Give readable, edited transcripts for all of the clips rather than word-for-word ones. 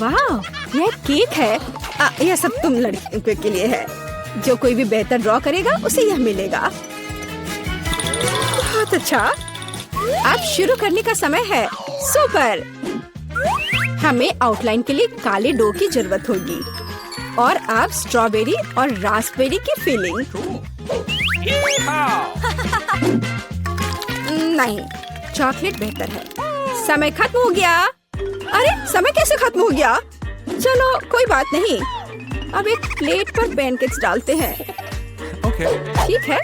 वाह, यह केक है। यह सब तुम लड़कियों के लिए है। जो कोई भी बेहतर ड्रॉ करेगा उसे यह मिलेगा। बहुत अच्छा। अब शुरू करने का समय है। सुपर। हमें आउटलाइन के लिए काले डो की जरूरत होगी और अब स्ट्रॉबेरी और रास्पबेरी की फिलिंग। नहीं, चॉकलेट बेहतर है। समय खत्म हो गया। अरे, समय कैसे खत्म हो गया? चलो कोई बात नहीं। अब एक प्लेट पर पैनकेक्स डालते हैं। ठीक है,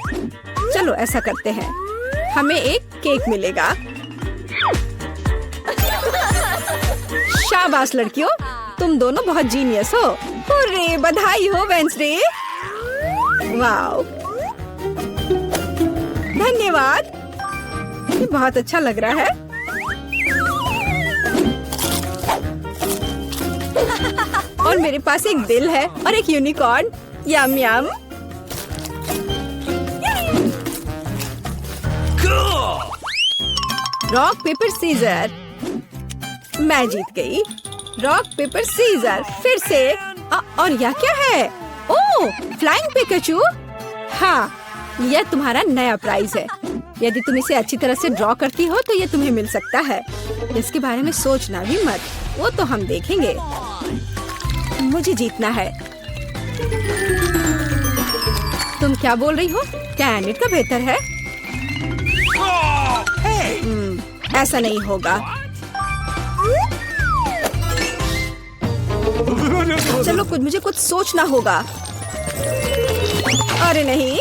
चलो ऐसा करते हैं। हमें एक केक मिलेगा। शाबाश लड़कियों, तुम दोनों बहुत जीनियस हो। हुर्रे, बधाई हो वेंसडे। वाओ, धन्यवाद। ये बहुत अच्छा लग रहा है। और मेरे पास एक दिल है और एक unicorn. Yum yum. Rock paper scissor. मैं जीत गई। Rock paper scissor. फिर से। और यह क्या है? Oh, flying Pikachu. हाँ, यह तुम्हारा नया प्राइज है। यदि तुम इसे अच्छी तरह से ड्रॉ करती हो तो यह तुम्हें मिल सकता है। इसके बारे में सोचना भी मत, वो तो हम देखेंगे। मुझे जीतना है। तुम क्या बोल रही हो? क्या एनिट का बेहतर है? ऐसा नहीं होगा। चलो मुझे कुछ सोचना होगा। अरे नहीं,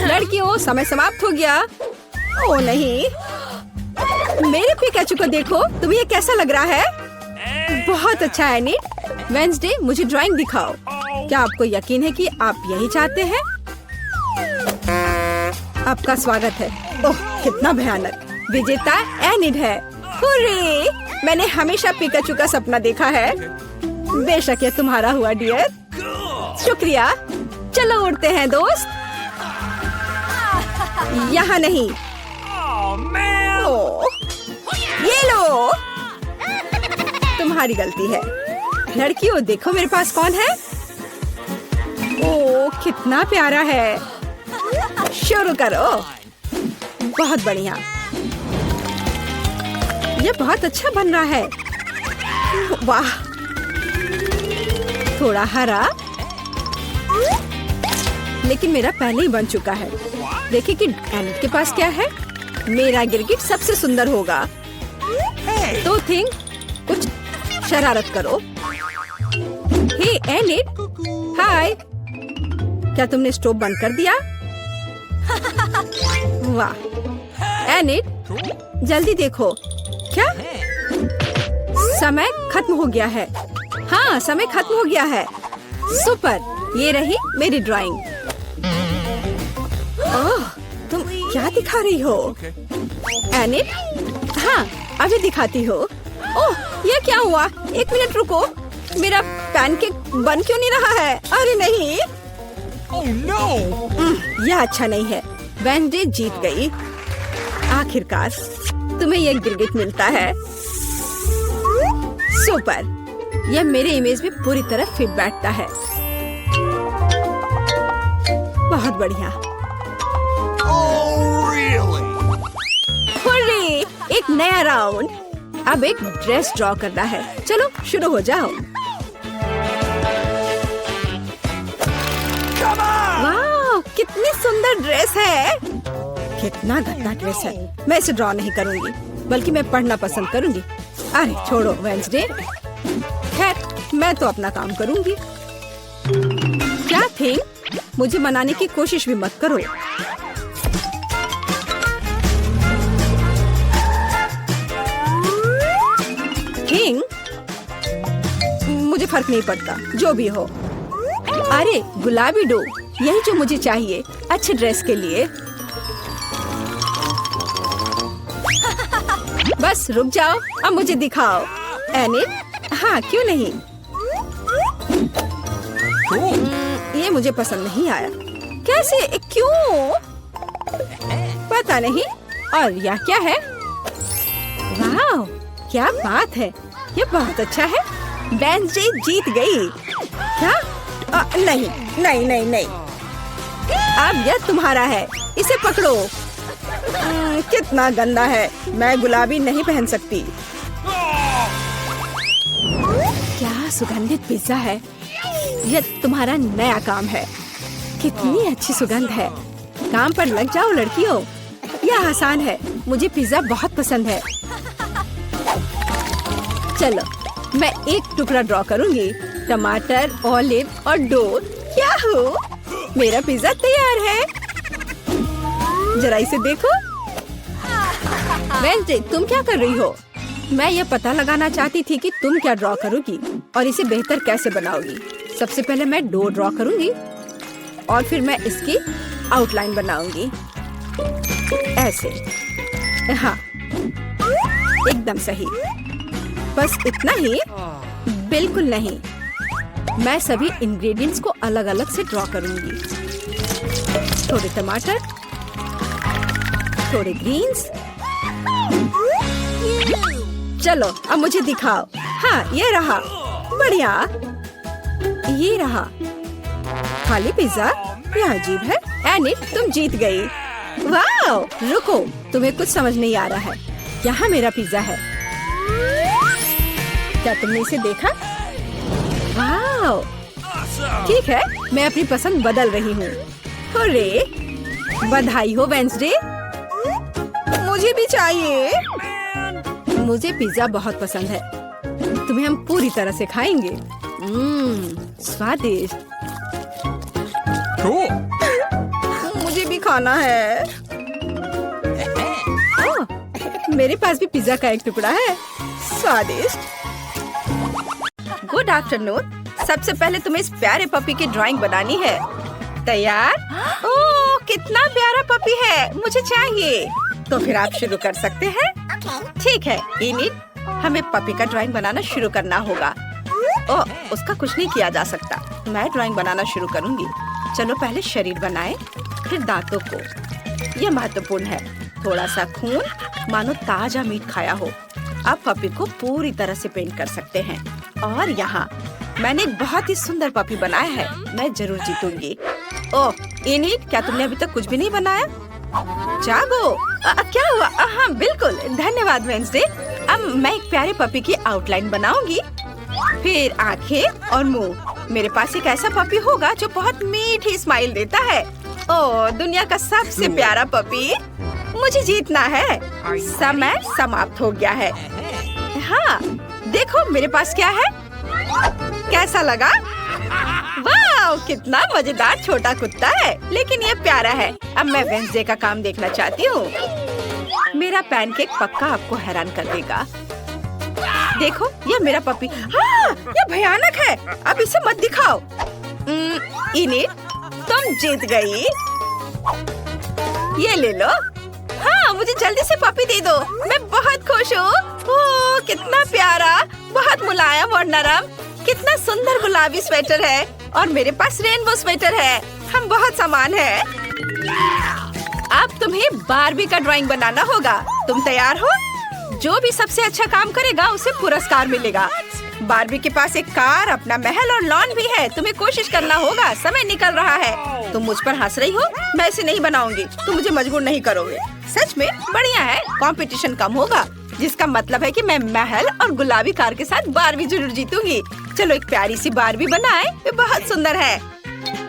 लड़कियों, समय समाप्त हो गया। ओ नहीं, मेरे पिकाचू को देखो। तुम्हें ये कैसा लग रहा है? बहुत अच्छा है एनिट। वेंसडे, मुझे ड्राइंग दिखाओ। क्या आपको यकीन है कि आप यही चाहते हैं? आपका स्वागत है। ओह, कितना भयानक। विजेता एनिट है। हुर्रे! मैंने हमेशा पिकाचू का सपना देखा है। बेशक ये तुम्हारा हुआ डियर। शुक्रिया। चलो उड़ते हैं दोस्त। यहाँ नहीं। ओह, ये लो। तुम्हारी गलती है। लड़कियों, देखो मेरे पास कौन है। ओह, कितना प्यारा है। शुरू करो। बहुत बढ़िया। ये बहुत अच्छा बन रहा है। वाह, थोड़ा हरा, लेकिन मेरा पहले ही बन चुका है। देखिए कि एनिट के पास क्या है। मेरा गिरगिट सबसे सुंदर होगा। तो थिंक, कुछ शरारत करो। हे एनिट, हाय। क्या तुमने स्टोव बंद कर दिया? वाह एनिट, जल्दी देखो। क्या? समय खत्म हो गया है। हाँ, समय खत्म हो गया है। सुपर, ये रही मेरी ड्राइंग। ओह, तुम क्या दिखा रही हो? एनिट, हाँ, अभी दिखाती हो। ओह, ये क्या हुआ? एक मिनट रुको। मेरा पैनकेक बन क्यों नहीं रहा है? अरे नहीं। Oh no! यह अच्छा नहीं है। वेंसडे जीत गई। आखिरकार तुम्हें यह गिरगिट मिलता है। सुपर, यह मेरे इमेज में पूरी तरह फिट बैठता है। बहुत बढ़िया। Oh really? हुर्रे! एक नया राउंड। अब एक ड्रेस ड्रॉ करना है। चलो शुरू हो जाओ। वाह, कितनी सुंदर ड्रेस है। कितना गंदा ड्रेस है। मैं इसे ड्रॉ नहीं करूंगी, बल्कि मैं पढ़ना पसंद करूंगी। अरे छोड़ो वेंसडे। खैर, मैं तो अपना काम करूंगी। क्या थिंग, मुझे मनाने की कोशिश भी मत करो। थिंग, मुझे फर्क नहीं पड़ता, जो भी हो। अरे गुलाबी डो, यही जो मुझे चाहिए अच्छे ड्रेस के लिए। बस रुक जाओ, अब मुझे दिखाओ। एनिट, हाँ क्यों नहीं। ये मुझे पसंद नहीं आया। कैसे? क्यों? पता नहीं। और यह क्या है? क्या बात है, ये बहुत अच्छा है। वेंसडे जीत गई। क्या? नहीं नहीं नहीं नहीं, अब यह तुम्हारा है, इसे पकड़ो। कितना गंदा है, मैं गुलाबी नहीं पहन सकती। क्या सुगंधित पिज्जा है, यह तुम्हारा नया काम है। कितनी अच्छी सुगंध है, काम पर लग जाओ लड़कियों, यह आसान है। मुझे पिज्जा बहुत पसंद है। चलो मैं एक टुकड़ा ड्रॉ करूंगी, टमाटर, ऑलिव और डो। क्या हो, मेरा पिज्जा तैयार है। जरा इसे देखो। वेंसडे, तुम क्या कर रही हो? मैं यह पता लगाना चाहती थी कि तुम क्या ड्रॉ करोगी और इसे बेहतर कैसे बनाओगी। सबसे पहले मैं डो ड्रॉ करूंगी और फिर मैं इसकी आउटलाइन बनाऊंगी ऐसे। हाँ, एकदम सही। बस इतना ही? बिल्कुल नहीं, मैं सभी इंग्रेडिएंट्स को अलग अलग से ड्रॉ करूंगी। थोड़े टमाटर, थोड़े ग्रीन्स। चलो अब मुझे दिखाओ। हाँ, ये रहा, बढ़िया। ये रहा खाली पिज्जा, यह अजीब है। एनिट, तुम जीत गई। वाओ, रुको, तुम्हें कुछ समझ नहीं आ रहा है। यहाँ मेरा पिज्जा है, क्या तुमने इसे देखा? वाओ, ठीक है, मैं अपनी पसंद बदल रही हूँ। अरे, बधाई हो वेंसडे, मुझे भी चाहिए। मुझे पिज्जा बहुत पसंद है, तुम्हें हम पूरी तरह से खाएंगे। स्वादिष्ट। Cool. मुझे भी खाना है। ओह, मेरे पास भी पिज्जा का एक टुकड़ा है, स्वादिष्ट। Good afternoon. सबसे पहले तुम्हें इस प्यारे पपी की ड्राइंग बनानी है। तैयार? ओह, कितना प्यारा पपी है, मुझे चाहिए। तो फिर आप शुरू कर सकते हैं। ठीक है एनिट, हमें पपी का ड्राइंग बनाना शुरू करना होगा। ओह, उसका कुछ नहीं किया जा सकता। मैं ड्राइंग बनाना शुरू करूंगी। चलो पहले शरीर बनाएं, फिर दांतों को। यह महत्वपूर्ण है। थोड़ा सा खून, मानो ताजा मीट खाया हो। आप पपी को पूरी तरह से पेंट कर सकते हैं। और यहाँ मैंने एक बहुत ही सुंदर पपी बनाया है। मैं जरूर जीतूंगी। ओह एनिट, क्या तुमने अभी तक कुछ भी नहीं बनाया? जागो। क्या हुआ? हाँ बिल्कुल, धन्यवाद वेंसडे। अब मैं एक प्यारे पपी की आउटलाइन बनाऊंगी, फिर आंखें और मुंह। मेरे पास एक ऐसा पपी होगा जो बहुत मीठी स्माइल देता है। ओह, दुनिया का सबसे प्यारा पपी। मुझे जीतना है। समय समाप्त हो गया है। हाँ, देखो मेरे पास क्या है। कैसा लगा? वाह, कितना मजेदार छोटा कुत्ता है, लेकिन ये प्यारा है। अब मैं वेंसडे का काम देखना चाहती हूँ। मेरा पैनकेक पक्का आपको हैरान कर देगा। देखो, ये मेरा पपी। हाँ, ये भयानक है। अब इसे मत दिखाओ। एनिट, तुम जीत गई। ये ले लो। हाँ, मुझे जल्दी से पपी दे दो। मैं बहुत खुश हूँ। ओह, कितना प्यारा, बहुत मुलायम और नरम। कितना सुंदर गुलाबी स्वेटर है और मेरे पास रेनबो स्वेटर है। हम बहुत समान हैं। अब तुम्हें बारबी का ड्राइंग बनाना होगा। तुम तैयार हो? जो भी सबसे अच्छा काम करेगा उसे पुरस्कार मिलेगा। बारबी के पास एक कार, अपना महल और लॉन भी है। तुम्हें कोशिश करना होगा, समय निकल रहा है। तुम मुझ पर हंस रही हो? मैं इसे नहीं बनाऊंगी। तुम मुझे मजबूर नहीं करोगे। सच में बढ़िया है। कंपटीशन कम होगा, जिसका मतलब है कि मैं महल और गुलाबी कार के साथ बारबी जरूर जीतूंगी। चलो एक प्यारी सी बारबी बनाए, ये बहुत सुंदर है।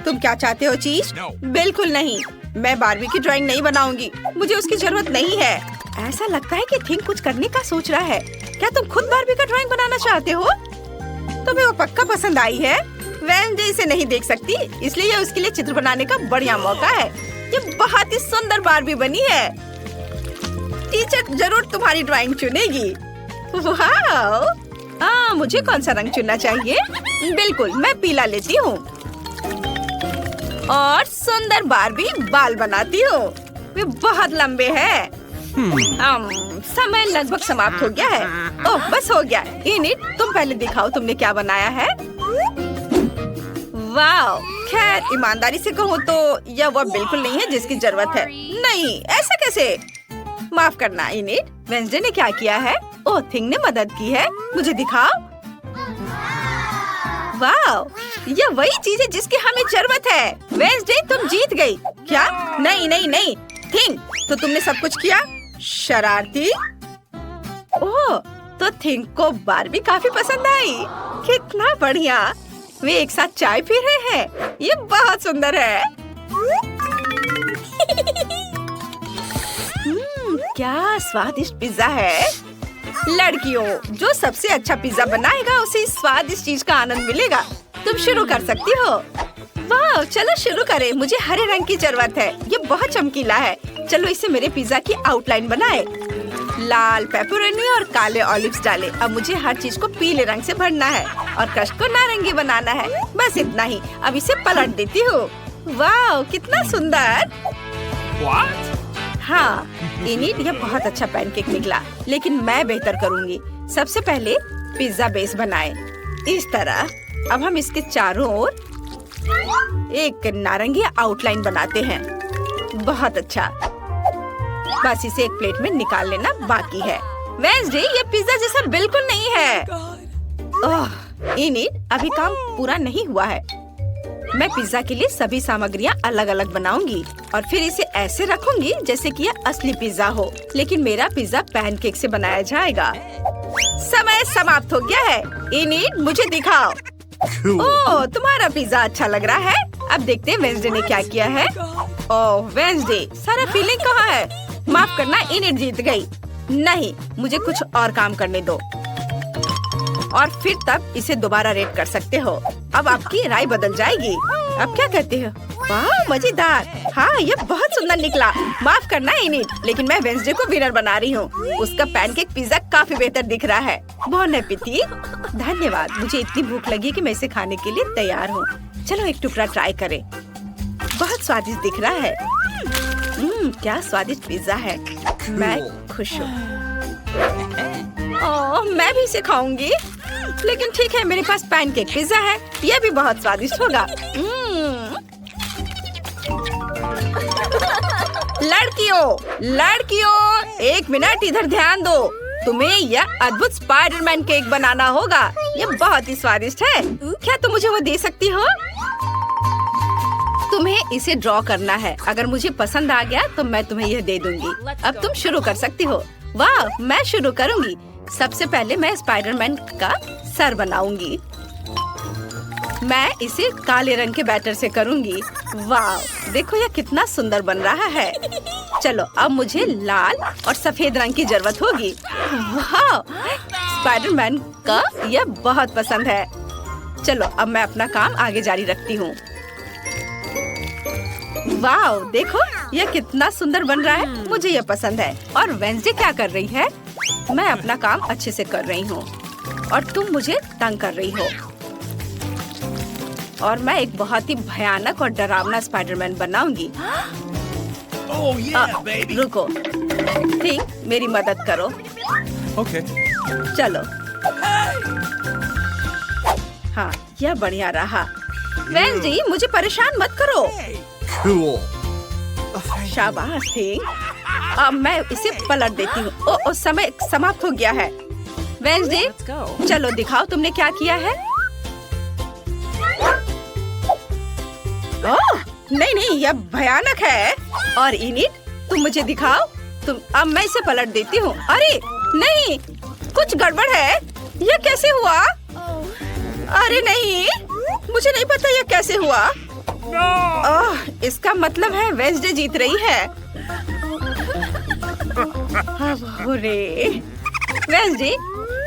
तुम क्या चाहते हो चीज? बिल्कुल नहीं, मैं बारबी की ड्राइंग नहीं बनाऊंगी। मुझे उसकी जरूरत नहीं है। ऐसा लगता है कि थिंक कुछ करने का सोच रहा है। क्या तुम खुद बारबी का ड्राइंग बनाना चाहते हो? तुम्हें वो पक्का पसंद आई है। वेंसडे इसे नहीं देख सकती, इसलिए ये उसके लिए चित्र बनाने का बढ़िया मौका है। ये बहुत ही सुंदर बारबी बनी है। टीचर जरूर तुम्हारी ड्राइंग चुनेगी। वाह! मुझे कौन सा रंग चुनना चाहिए? बिल्कुल, मैं पीला लेती हूँ और सुंदर बारबी बाल बनाती हूँ। वे बहुत लंबे हैं। समय लगभग समाप्त हो गया है। ओह, बस हो गया। एनिट, तुम पहले दिखाओ तुमने क्या बनाया है। वाह! खैर, ईमानदारी से कहूँ तो यह वो बिल्कुल नहीं है जिसकी जरूरत है। नहीं, ऐसा कैसे? माफ करना एनिट, वेंसडे ने क्या किया है? ओह, थिंग ने मदद की है। मुझे दिखाओ। वाह, ये वही चीज है जिसकी हमें जरूरत है। वेंसडे, तुम जीत गई। क्या? नहीं नहीं नहीं, थिंग, तो तुमने सब कुछ किया, शरारती। ओह, तो थिंग को बारबी काफी पसंद आई। कितना बढ़िया। वे एक साथ चाय पी रहे हैं। ये बहुत सुंदर है। क्या स्वादिष्ट पिज्जा है। लड़कियों, जो सबसे अच्छा पिज्जा बनाएगा उसे इस स्वादिष्ट चीज का आनंद मिलेगा। तुम शुरू कर सकती हो। वाह, चलो शुरू करें। मुझे हरे रंग की जरूरत है। ये बहुत चमकीला है। चलो इसे मेरे पिज्जा की आउटलाइन बनाए। लाल पेपरोनी और काले ऑलिव्स डालें। अब मुझे हर चीज को पीले रंग से भरना है और क्रस्ट को नारंगी बनाना है। बस इतना ही। अब इसे पलट देती हूँ। वाह, कितना सुंदर। What? हाँ, इनिट, यह बहुत अच्छा पैनकेक निकला, लेकिन मैं बेहतर करूँगी। सबसे पहले पिज्जा बेस बनाए इस तरह। अब हम इसके चारों ओर एक नारंगी आउटलाइन बनाते हैं। बहुत अच्छा। बस इसे एक प्लेट में निकाल लेना बाकी है। वेंसडे, ये पिज्जा जैसा बिल्कुल नहीं है। ओह, इनिट, अभी काम पूरा नहीं हुआ है। मैं पिज्जा के लिए सभी सामग्रियां अलग अलग बनाऊंगी और फिर इसे ऐसे रखूंगी जैसे कि यह असली पिज्जा हो, लेकिन मेरा पिज्जा पैनकेक से बनाया जाएगा। समय समाप्त हो गया है। इनिट, मुझे दिखाओ। Cool. ओह, तुम्हारा पिज्जा अच्छा लग रहा है। अब देखते हैं वेंसडे ने क्या किया है। ओह, वेंसडे, सारा फीलिंग कहाँ है? माफ करना, इनिट जीत गई। नहीं, मुझे कुछ और काम करने दो और फिर तब इसे दोबारा रेट कर सकते हो। अब आपकी राय बदल जाएगी। अब क्या कहते हो? वाह, मजेदार। हाँ, ये बहुत सुंदर निकला। माफ करना इनिट, लेकिन मैं वेंसडे को विनर बना रही हूँ। उसका पैनकेक पिज्जा काफी बेहतर दिख रहा है। बहुत एपिटी। धन्यवाद। मुझे इतनी भूख लगी कि मैं इसे खाने के लिए तैयार हूँ। चलो एक टुकड़ा ट्राई करें। बहुत स्वादिष्ट दिख रहा है। क्या स्वादिष्ट पिज्जा है। मैं खुश हूँ। ओह, मैं भी इसे खाऊंगी। लेकिन ठीक है, मेरे पास पैनकेक पिज्जा है। यह भी बहुत स्वादिष्ट होगा। लड़कियों, एक मिनट इधर ध्यान दो। तुम्हें यह अद्भुत स्पाइडरमैन केक बनाना होगा। यह बहुत ही स्वादिष्ट है। क्या तुम मुझे वो दे सकती हो? तुम्हें इसे ड्रॉ करना है। अगर मुझे पसंद आ गया तो मैं तुम्हें यह दे दूंगी। अब तुम शुरू कर सकती हो। वाह, मैं शुरू करूंगी। सबसे पहले मैं स्पाइडरमैन का सर बनाऊंगी। मैं इसे काले रंग के बैटर से करूंगी। वाह, देखो यह कितना सुंदर बन रहा है। चलो, अब मुझे लाल और सफेद रंग की जरूरत होगी। वाह, स्पाइडरमैन का यह बहुत पसंद है। चलो, अब मैं अपना काम आगे जारी रखती हूँ। वाह, देखो यह कितना सुंदर बन रहा है। मुझे यह पसंद है। और वेंसडे क्या कर रही है? मैं अपना काम अच्छे से कर रही हूँ और तुम मुझे तंग कर रही हो। और मैं एक बहुत ही भयानक और डरावना स्पाइडरमैन बनाऊंगी। Oh yeah, baby. रुको, ठीक, मेरी मदद करो। Okay. चलो। हाँ, यह बढ़िया रहा। वेंसडे, मुझे परेशान मत करो। Cool. शाबाश थी। अब मैं इसे पलट देती हूँ। ओ, समय समाप्त हो गया है। वेंसडे, चलो दिखाओ तुमने क्या किया है। ओह, नहीं, यह भयानक है। और इनिट, तुम मुझे दिखाओ। अब मैं इसे पलट देती हूँ। अरे नहीं, कुछ गड़बड़ है। यह कैसे हुआ? अरे नहीं, मुझे नहीं पता यह कैसे हुआ। इसका मतलब है वेंसडे जीत रही है। वेंसडे,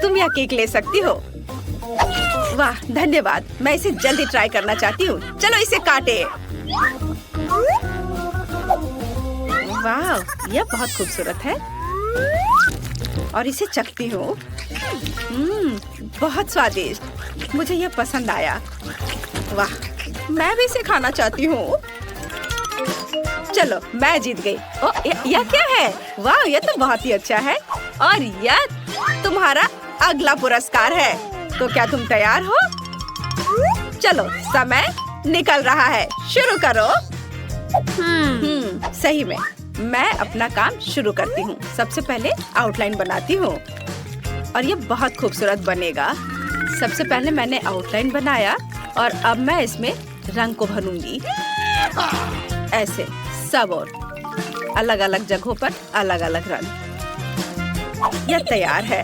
तुम यह केक ले सकती हो। वाह, धन्यवाद। मैं इसे जल्दी ट्राई करना चाहती हूँ। चलो इसे काटे। वाह, यह बहुत खूबसूरत है। और इसे चखती हूँ। बहुत स्वादिष्ट। मुझे यह पसंद आया। वाह, मैं भी इसे खाना चाहती हूँ। चलो, मैं जीत गई। ओ, यह क्या है? वाह, यह तो बहुत ही अच्छा है। और यह तुम्हारा अगला पुरस्कार है। तो क्या तुम तैयार हो? चलो, समय निकल रहा है। शुरू करो। सही में मैं अपना काम शुरू करती हूँ। सबसे पहले आउटलाइन बनाती हूँ। और ये बहुत खूबसूरत बनेगा। सबसे पहले मैंने आउटलाइन बनाया और अब मैं इसमें रंग को भरूंगी। ऐसे सब और अलग अलग जगहों पर अलग अलग रंग। यह तैयार है।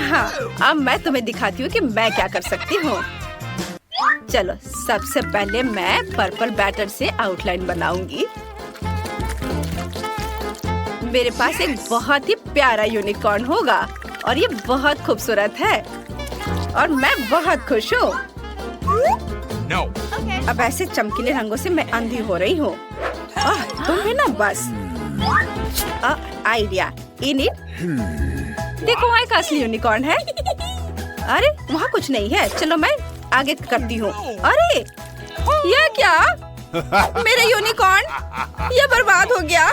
हाँ, अब मैं तुम्हें दिखाती हूँ कि मैं क्या कर सकती हूँ। चलो, सबसे पहले मैं पर्पल बैटर से आउटलाइन बनाऊंगी। मेरे पास एक बहुत ही प्यारा यूनिकॉर्न होगा और ये बहुत खूबसूरत है और मैं बहुत खुश हूँ। No. अब ऐसे चमकीले रंगों से मैं अंधी हो रही हूँ। तुम्हें ना बस आइडिया इनिट। देखो, वहाँ एक असली यूनिकॉर्न है। अरे वहाँ कुछ नहीं है। चलो मैं आगे करती हूँ। अरे यह क्या? मेरा यूनिकॉर्न ये बर्बाद हो गया।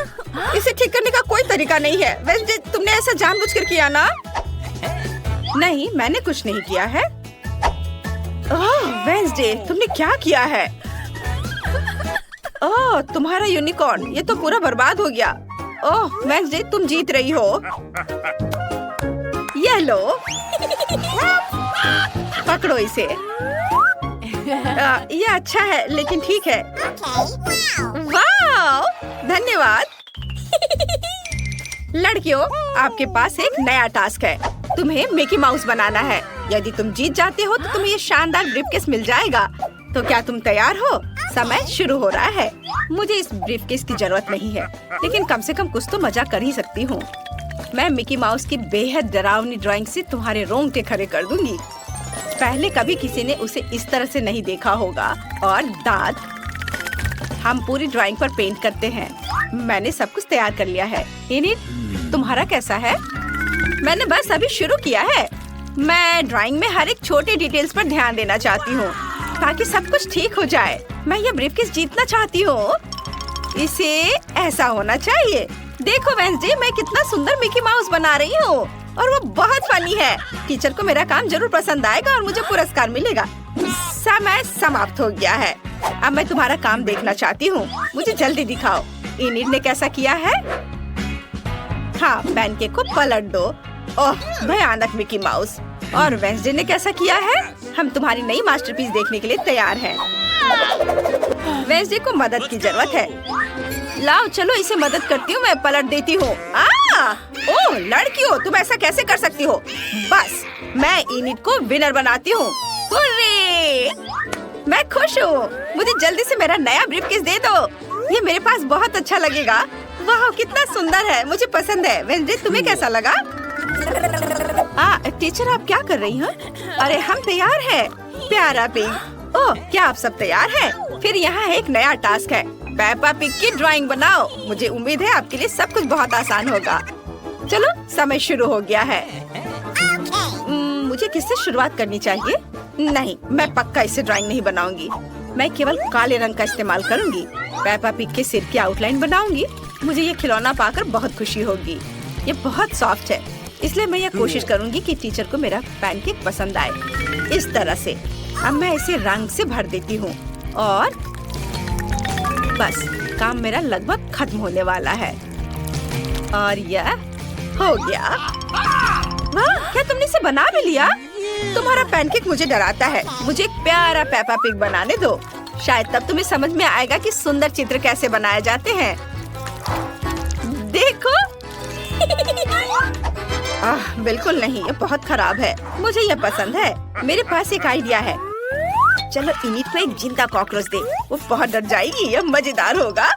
इसे ठीक करने का कोई तरीका नहीं है। वैसे तुमने ऐसा जानबूझकर किया ना? नहीं, मैंने कुछ नहीं किया है। ओह वेंसडे, तुमने क्या किया है? ओह, तुम्हारा यूनिकॉर्न ये तो पूरा बर्बाद हो गया। ओह वेंसडे, तुम जीत रही हो। ये लो, पकड़ो इसे। ये अच्छा है, लेकिन ठीक है। वाह, धन्यवाद। लड़कियों, आपके पास एक नया टास्क है। तुम्हें मिकी माउस बनाना है। यदि तुम जीत जाते हो तो तुम्हें ये शानदार ब्रीफकेस मिल जाएगा। तो क्या तुम तैयार हो? समय शुरू हो रहा है। मुझे इस ब्रीफकेस की जरूरत नहीं है, लेकिन कम से कम कुछ तो मजा कर ही सकती हूँ। मैं मिकी माउस की बेहद डरावनी ड्राइंग से तुम्हारे रोंगटे खड़े कर दूंगी। पहले कभी किसी ने उसे इस तरह से नहीं देखा होगा। और दांत, हम पूरी ड्राइंग पर पेंट करते हैं। मैंने सब कुछ तैयार कर लिया है। इनिट, तुम्हारा कैसा है? मैंने बस अभी शुरू किया है। मैं ड्राइंग में हर एक छोटे डिटेल्स पर ध्यान देना चाहती हूँ ताकि सब कुछ ठीक हो जाए। मैं ये ब्रीफकेस जीतना चाहती हूँ। इसे ऐसा होना चाहिए। देखो वेंसडे, मैं कितना सुंदर मिकी माउस बना रही हूँ और वो बहुत फनी है। टीचर को मेरा काम जरूर पसंद आएगा और मुझे पुरस्कार मिलेगा। समय समाप्त हो गया है। अब मैं तुम्हारा काम देखना चाहती हूँ। मुझे जल्दी दिखाओ। इनिट ने कैसा किया है? हाँ, पैनकेक को पलट दो। ओह, भयानक मिकी माउस। और वेंसडे ने कैसा किया है? हम तुम्हारी नई मास्टरपीस देखने के लिए तैयार हैं। वेंसडे को मदद की जरूरत है। लाओ, चलो इसे मदद करती हूँ। मैं पलट देती हूँ। ओह लड़कियों, तुम ऐसा कैसे कर सकती हो? बस मैं इनिट को विनर बनाती हूँ। मैं खुश हूँ। मुझे जल्दी से मेरा नया ब्रीफकेस दे दो। ये मेरे पास बहुत अच्छा लगेगा। वाह, कितना सुंदर है। मुझे पसंद है। वेंसडे, तुम्हें कैसा लगा? टीचर, आप क्या कर रही हैं? अरे हम तैयार हैं। प्यारा पिग। ओह, क्या आप सब तैयार हैं? फिर यहाँ एक नया टास्क है। पेपा पिग की ड्राइंग बनाओ। मुझे उम्मीद है आपके लिए सब कुछ बहुत आसान होगा। चलो, समय शुरू हो गया है। मुझे किससे शुरुआत करनी चाहिए? नहीं, मैं पक्का इसे ड्राइंग नहीं बनाऊंगी। मैं केवल काले रंग का इस्तेमाल करूंगी। पेपा पिग के सिर की आउटलाइन बनाऊंगी। मुझे ये खिलौना पाकर बहुत खुशी होगी। ये बहुत सॉफ्ट है, इसलिए मैं ये कोशिश करूंगी कि टीचर को मेरा पैनकेक पसंद आए। इस तरह से अब मैं इसे रंग से भर देती हूँ और बस काम मेरा लगभग खत्म होने वाला है। और यह हो गया। वाह, क्या तुमने इसे बना भी लिया? तुम्हारा पैनकेक मुझे डराता है। मुझे एक प्यारा पेपा पिग बनाने दो। शायद तब तुम्हें समझ में आएगा कि सुंदर चित्र कैसे बनाए जाते हैं। देखो। बिल्कुल नहीं, ये बहुत खराब है। मुझे ये पसंद है। मेरे पास एक आइडिया है। चलो इनिट को एक जिंदा कॉकरोच दे। वो बहुत डर जाएगी। ये मजेदार होगा।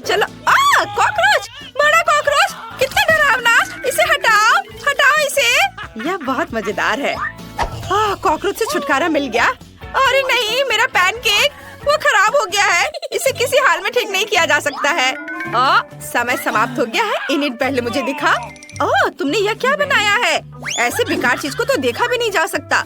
चलो। कॉकरोच, बड़ा कॉकरोच, कितना डरावना। इसे हटाओ, हटाओ इसे। यह बहुत मजेदार है। कॉकरोच से छुटकारा मिल गया। अरे नहीं, मेरा पैनकेक वो खराब हो गया है। इसे किसी हाल में ठीक नहीं किया जा सकता है। समय समाप्त हो गया है। इनिट, पहले मुझे दिखा। तुमने यह क्या बनाया है? ऐसे बेकार चीज को तो देखा भी नहीं जा सकता।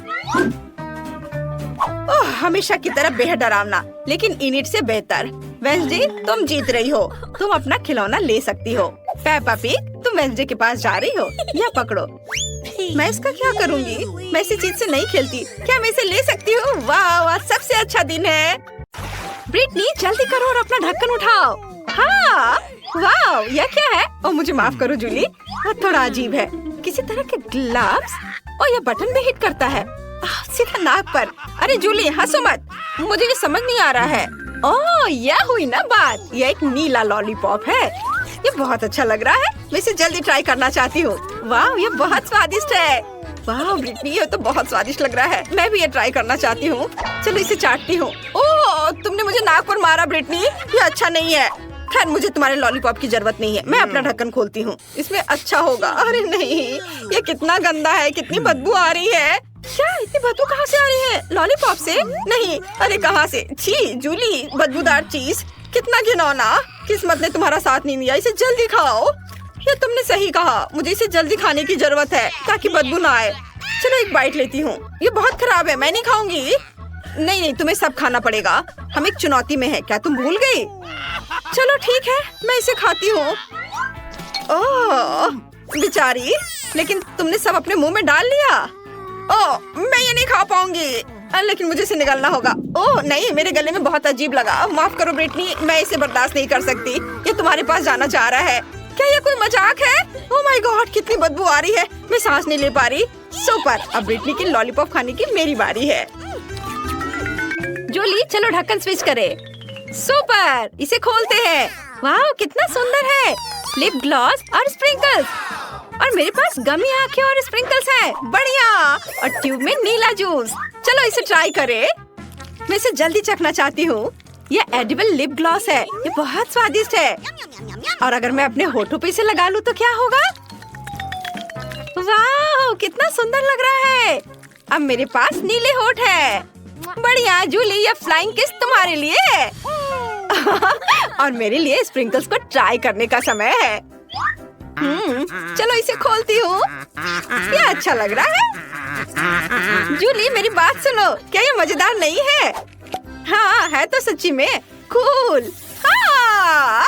हमेशा की तरह बेहद डरावना, लेकिन इनिट से बेहतर। वेंसडे, तुम जीत रही हो। तुम अपना खिलौना ले सकती हो। पेपा पिग, तुम वेंसडे के पास जा रही हो। यह पकड़ो। मैं इसका क्या करूँगी? मैं इसी चीज से नहीं खेलती। क्या मैं इसे ले सकती हूँ? वाह, आज सबसे अच्छा दिन है। ब्रिटनी, जल्दी करो और अपना ढक्कन उठाओ। हाँ, वाह, यह क्या है? मुझे माफ करो जूली, थोड़ा अजीब है। किसी तरह के ग्लव्स और ये बटन भी हिट करता है। सीधा नाक पर। अरे जूली हंसो मत, मुझे ये समझ नहीं आ रहा है। ओह यह हुई ना बात, ये एक नीला लॉलीपॉप है। ये बहुत अच्छा लग रहा है, मैं इसे जल्दी ट्राई करना चाहती हूँ। वाह ये बहुत स्वादिष्ट है। वाह ब्रिटनी ये तो बहुत स्वादिष्ट लग रहा है, मैं भी ये ट्राई करना चाहती हूँ। चलो इसे चाटती हूँ। ओह तुमने मुझे नाक पर मारा ब्रिटनी, ये अच्छा नहीं है। खैर मुझे तुम्हारे लॉलीपॉप की जरूरत नहीं है, मैं अपना ढक्कन खोलती हूँ, इसमें अच्छा होगा। अरे नहीं ये कितना गंदा है, कितनी बदबू आ रही है। क्या इतनी बदबू कहाँ से आ रही है? लॉलीपॉप से? नहीं, अरे कहाँ से? छी जूली, बदबूदार चीज, कितना घिनौना। किस्मत ने तुम्हारा साथ नहीं दिया, इसे जल्दी खाओ। ये तुमने सही कहा, मुझे इसे जल्दी खाने की जरूरत है ताकि बदबू ना आए। चलो एक बाइट लेती हूँ। ये बहुत खराब है, मैं नहीं खाऊंगी। नहीं नहीं तुम्हें सब खाना पड़ेगा, हम एक चुनौती में है, क्या तुम भूल गई? चलो ठीक है, मैं इसे खाती हूँ। ओह बेचारी, लेकिन तुमने सब अपने मुंह में डाल लिया। ओह मैं ये नहीं खा पाऊंगी, लेकिन मुझे इसे निगलना होगा। ओह नहीं, मेरे गले में बहुत अजीब लगा, माफ करो ब्रिटनी, मैं इसे बर्दाश्त नहीं कर सकती। ये तुम्हारे पास जाना चाह रहा है। क्या ये कोई मजाक है? ओह माय गॉड कितनी बदबू आ रही है, मैं सांस नहीं ले पा रही। सुपर, अब ब्रिटनी की लॉलीपॉप खाने की मेरी बारी है। जूली चलो ढक्कन स्विच करें। सुपर, इसे खोलते हैं। वाह कितना सुंदर है, लिप ग्लॉस और स्प्रिंकल्स, और मेरे पास गमी आंखें और स्प्रिंकल्स है। बढ़िया, और ट्यूब में नीला जूस। चलो इसे ट्राई करें, मैं इसे जल्दी चखना चाहती हूँ। ये एडिबल लिप ग्लॉस है, ये बहुत स्वादिष्ट है, और अगर मैं अपने होठों पे इसे लगा लूँ तो क्या होगा? वाह कितना सुंदर लग रहा है। अब मेरे पास नीले होठ है। बढ़िया जूली, ये फ्लाइंग किस तुम्हारे लिए है। और मेरे लिए स्प्रिंकल्स को ट्राई करने का समय है। चलो इसे खोलती हूँ, ये अच्छा लग रहा है। जूली मेरी बात सुनो, क्या ये मजेदार नहीं है? हाँ है तो सच्ची में कूल। हाँ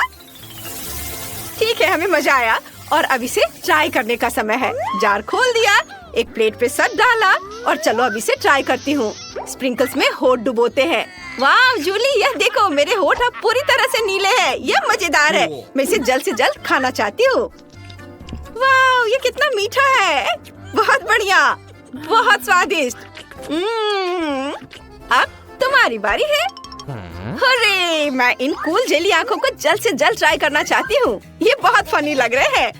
ठीक है, हमें मजा आया, और अब इसे ट्राई करने का समय है। जार खोल दिया, एक प्लेट पे सब डाला, और चलो अब इसे ट्राई करती हूँ। स्प्रिंकल्स में होठ डुबोते हैं। वाह जूली, यह देखो मेरे होठ अब पूरी तरह से नीले हैं, यह मजेदार है। मैं इसे जल्द से जल्द खाना चाहती हूँ। वाह ये कितना मीठा है, बहुत बढ़िया, बहुत स्वादिष्ट। अब तुम्हारी बारी है। अरे मैं इन कूल जेली आंखों को जल्द से जल्द ट्राई करना चाहती हूँ, ये बहुत फनी लग रहे हैं।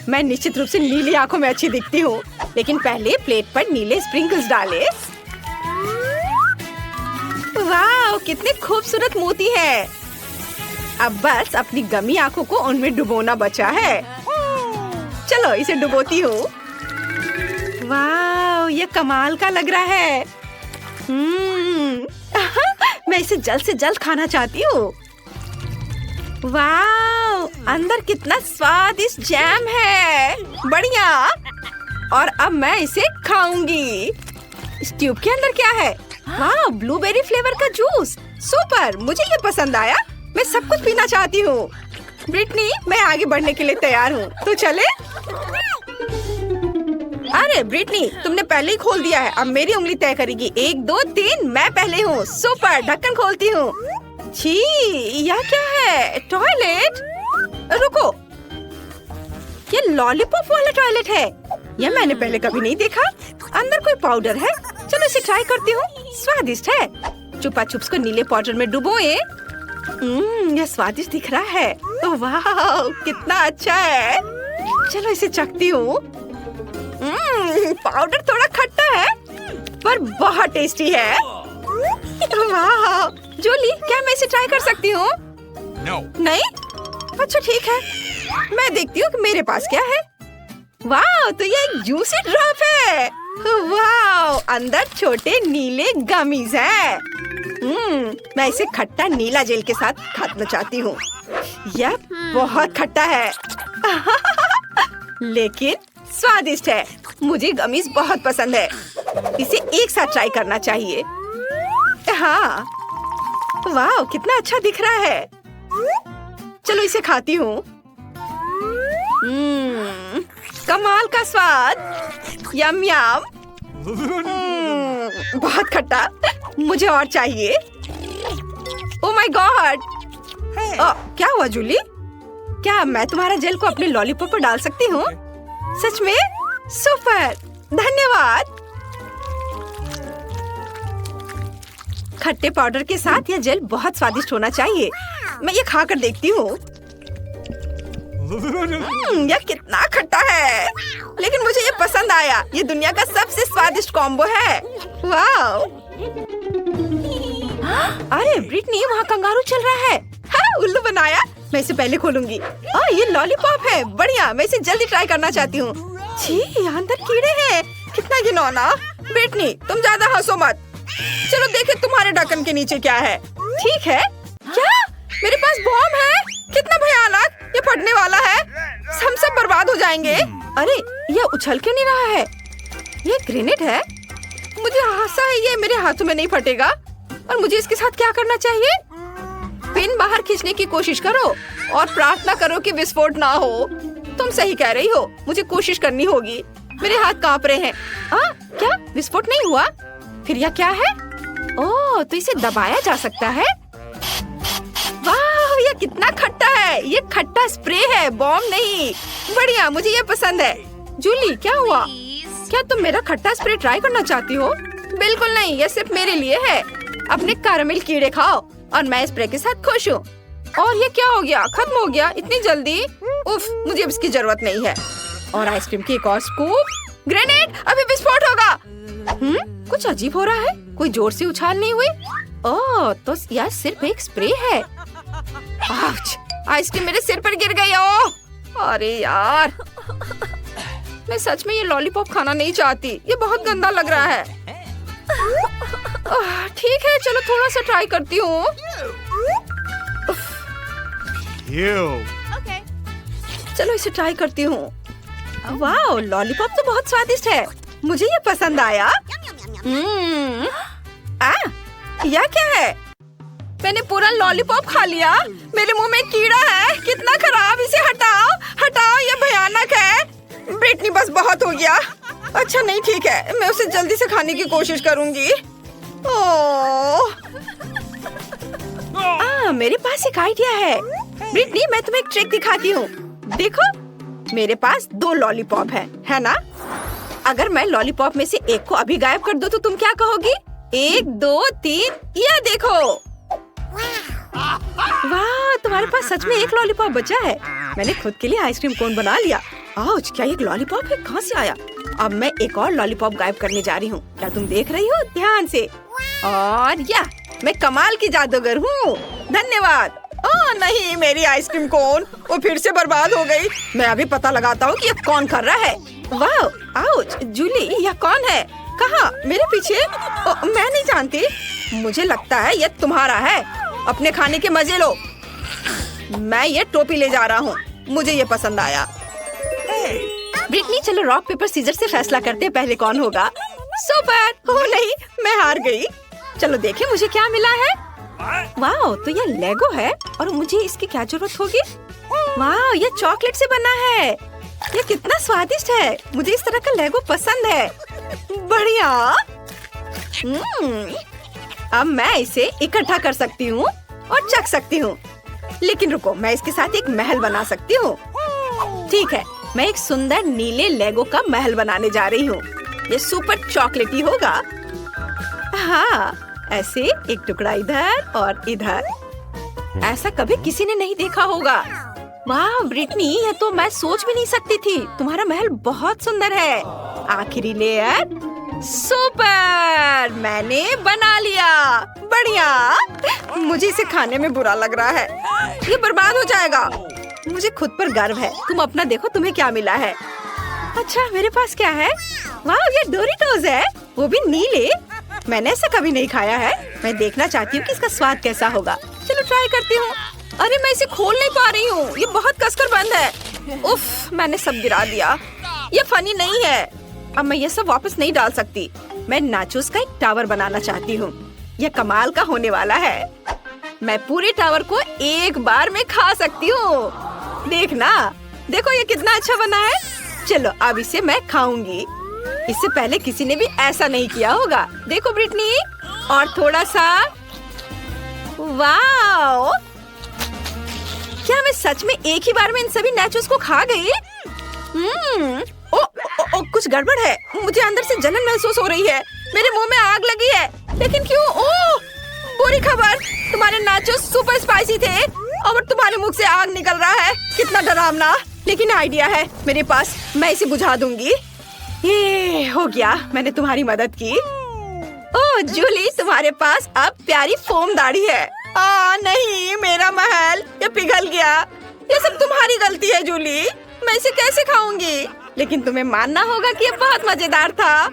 मैं निश्चित रूप से नीली आंखों में अच्छी दिखती हूँ, लेकिन पहले प्लेट पर नीले स्प्रिंकल्स डाले। वाह कितने खूबसूरत मोती है। अब बस अपनी गमी आंखों को उनमें डुबोना बचा है। चलो इसे डुबोती हूँ। वाह ये कमाल का लग रहा है। मैं इसे जल्द से जल्द खाना चाहती हूँ। वाह अंदर कितना स्वादिष्ट जैम है, बढ़िया। और अब मैं इसे खाऊंगी। इस ट्यूब के अंदर क्या है? हाँ ब्लूबेरी फ्लेवर का जूस। सुपर, मुझे ये पसंद आया, मैं सब कुछ पीना चाहती हूँ। ब्रिटनी मैं आगे बढ़ने के लिए तैयार हूँ, तो चले? अरे ब्रिटनी तुमने पहले ही खोल दिया है, अब मेरी उंगली तय करेगी। 1 2 3 मैं पहले हूँ। सुपर, ढक्कन खोलती हूँ। छी यह क्या है? टॉयलेट? रुको, ये लॉलीपॉप वाला टॉयलेट है, यह मैंने पहले कभी नहीं देखा। अंदर कोई पाउडर है, चलो इसे ट्राई करती हूँ। स्वादिष्ट है। चुपा चुप्स को नीले पाउडर में डुबोए। यह स्वादिष्ट दिख रहा है। वाह कितना अच्छा है। चलो इसे चखती हूँ। पाउडर थोड़ा खट्टा है पर बहुत टेस्टी है। वाह जूली, क्या मैं इसे ट्राई कर सकती हूँ? No. नहीं? अच्छा ठीक है, मैं देखती हूँ कि मेरे पास क्या है। वाह तो ये एक जूसी ड्रॉप है। वाह अंदर छोटे नीले गमीज हैं। मैं इसे खट्टा नीला जेल के साथ खाना चाहती हूँ। यह बहुत खट्टा है लेकिन स्वादिष्ट है। मुझे गमीज बहुत पसंद है, इसे एक साथ ट्राई करना चाहिए। हाँ वाह कितना अच्छा दिख रहा है। चलो इसे खाती हूँ। कमाल का स्वाद, यम यम। बहुत खट्टा, मुझे और चाहिए। ओह माय गॉड, क्या हुआ जूली? क्या मैं तुम्हारा जेल को अपने लॉलीपॉप पर डाल सकती हूँ? सच में? सुपर, धन्यवाद। खट्टे पाउडर के साथ यह जेल बहुत स्वादिष्ट होना चाहिए। मैं ये खाकर देखती हूँ। यह कितना खट्टा है, लेकिन मुझे ये पसंद आया। ये दुनिया का सबसे स्वादिष्ट कॉम्बो है। वाह! अरे ब्रिटनी, वहाँ कंगारू चल रहा है। हाँ, उल्लू बनाया। मैं इसे पहले खोलूंगी। ये लॉलीपॉप है। बढ़िया, मैं इसे जल्दी ट्राई करना चाहती हूँ। छी, अंदर कीड़े हैं। कितना घिनौना। ब्रिटनी, तुम ज्यादा हंसो मत। चलो देखे तुम्हारे ढक्कन के नीचे क्या है। ठीक है। क्या मेरे पास बॉम्ब है? कितना भयानक। ये फटने वाला है। हम सब बर्बाद हो जाएंगे। अरे ये उछल क्यों नहीं रहा है? ये ग्रेनेड है। मुझे आशा है ये मेरे हाथों में नहीं फटेगा। और मुझे इसके साथ क्या करना चाहिए? पिन बाहर खींचने की कोशिश करो और प्रार्थना करो कि विस्फोट ना हो। तुम सही कह रही हो, मुझे कोशिश करनी होगी। मेरे हाथ कांप रहे हैं। क्या विस्फोट नहीं हुआ? फिर यह क्या है? ओह, तो इसे दबाया जा सकता है। वाह, यह कितना खट्टा है। ये खट्टा स्प्रे है, बॉम्ब नहीं। बढ़िया, मुझे ये पसंद है। जूली, क्या हुआ? क्या तुम मेरा खट्टा स्प्रे ट्राई करना चाहती हो? बिल्कुल नहीं, यह सिर्फ मेरे लिए है। अपने कैरेमल कीड़े खाओ और मैं स्प्रे के साथ खुश हूँ। और ये क्या हो गया? खत्म हो गया इतनी जल्दी? उफ, मुझे अब इसकी जरूरत नहीं है। और आइसक्रीम की एक और स्कूप। ग्रेनेड, अभी विस्फोट होगा। कुछ अजीब हो रहा है। कोई जोर से उछाल नहीं हुई। ओह, तो यह सिर्फ एक स्प्रे है। आउच! आइसक्रीम मेरे सिर पर गिर गई। ओह, अरे यार, मैं सच में ये लॉलीपॉप खाना नहीं चाहती। ये बहुत गंदा लग रहा है। ठीक है, चलो थोड़ा सा ट्राई करती हूँ। चलो इसे ट्राई करती हूँ। वाह, लॉलीपॉप तो बहुत स्वादिष्ट है। मुझे ये पसंद आया। यह क्या है? मैंने पूरा लॉलीपॉप खा लिया। मेरे मुंह में कीड़ा है। कितना खराब। इसे हटाओ, हटाओ, ये भयानक है। ब्रिटनी, बस बहुत हो गया। अच्छा नहीं, ठीक है, मैं उसे जल्दी से खाने की कोशिश करूंगी। मेरे पास एक आइडिया है। ब्रिटनी, मैं तुम्हें एक ट्रिक दिखाती हूँ। देखो, मेरे पास 2 लॉलीपॉप है ना? अगर मैं लॉलीपॉप में से एक को अभी गायब कर दूं तो तुम क्या कहोगी? 1, 2, 3, यह देखो। वाह, तुम्हारे पास सच में एक लॉलीपॉप बचा है। मैंने खुद के लिए आइसक्रीम कोन बना लिया। आउच, क्या एक लॉलीपॉप है? कहाँ से आया? अब मैं एक और लॉलीपॉप गायब करने जा रही हूँ। क्या तुम देख रही हो? ध्यान से। और या, मैं कमाल की जादूगर हूँ। धन्यवाद। नहीं, मेरी आइसक्रीम कोन वो फिर से बर्बाद हो गई। मैं अभी पता लगाता हूँ कि ये कौन कर रहा है। वाह, आउच! जूली, यह कौन है? कहाँ? मेरे पीछे? मैं नहीं जानती। मुझे लगता है ये तुम्हारा है। अपने खाने के मजे लो। मैं ये टोपी ले जा रहा हूँ। मुझे ये पसंद आया। ब्रिटनी, चलो रॉक पेपर सीजर से फैसला करते हैं पहले कौन होगा। सुपर! ओह नहीं, मैं हार गई। चलो देखें मुझे क्या मिला है। वाह, तो ये लेगो है और मुझे इसकी क्या जरूरत होगी? वाह, ये चॉकलेट से बना है। ये कितना स्वादिष्ट है। मुझे इस तरह का लेगो पसंद है। बढ़िया। अब मैं इसे इकट्ठा कर सकती हूँ और चख सकती हूँ। लेकिन रुको, मैं इसके साथ एक महल बना सकती हूँ। ठीक है, मैं एक सुंदर नीले लेगो का महल बनाने जा रही हूँ। ये सुपर चॉकलेटी होगा। हाँ, ऐसे एक टुकड़ा इधर और इधर। ऐसा कभी किसी ने नहीं देखा होगा। वाह ब्रिटनी, ये तो मैं सोच भी नहीं सकती थी। तुम्हारा महल बहुत सुंदर है। आखिरी लेयर। सुपर, मैंने बना लिया। बढ़िया। मुझे इसे खाने में बुरा लग रहा है। ये बर्बाद हो जाएगा। मुझे खुद पर गर्व है। तुम अपना देखो, तुम्हें क्या मिला है। अच्छा, मेरे पास क्या है? वाह, ये डोरिटोज है, वो भी नीले। मैंने ऐसा कभी नहीं खाया है। मैं देखना चाहती हूँ कि इसका स्वाद कैसा होगा। चलो ट्राई करती हूँ। अरे मैं इसे खोल नहीं पा रही हूँ। ये बहुत कसकर बंद है। उफ, मैंने सब गिरा दिया। ये फनी नहीं है। अब मैं ये सब वापस नहीं डाल सकती। मैं नाचोस का एक टावर बनाना चाहती हूँ। यह कमाल का होने वाला है। मैं पूरे टावर को एक बार में खा सकती हूँ। देखना, देखो ये कितना अच्छा बना है। चलो अब इसे मैं खाऊंगी। इससे पहले किसी ने भी ऐसा नहीं किया होगा। देखो ब्रिटनी, और थोड़ा सा। वाओ, क्या मैं सच में एक ही बार में इन सभी नाचोस को खा गई? कुछ कुछ गड़बड़ है। मुझे अंदर से जलन महसूस हो रही है। मेरे मुंह में आग लगी है। लेकिन क्यों? ओह, बुरी खबर, तुम्हारे नाचोस सुपर स्पाइसी थे और तुम्हारे मुंह से आग निकल रहा है। कितना डरावना। लेकिन आइडिया है मेरे पास, मैं इसे बुझा दूंगी। ये हो गया, मैंने तुम्हारी मदद की। ओह जूली, तुम्हारे पास अब प्यारी फोम दाढ़ी है। नहीं, मेरा महल ये पिघल गया। ये सब तुम्हारी गलती है जूली। मैं इसे कैसे खाऊंगी? लेकिन तुम्हें मानना होगा कि ये बहुत मजेदार था।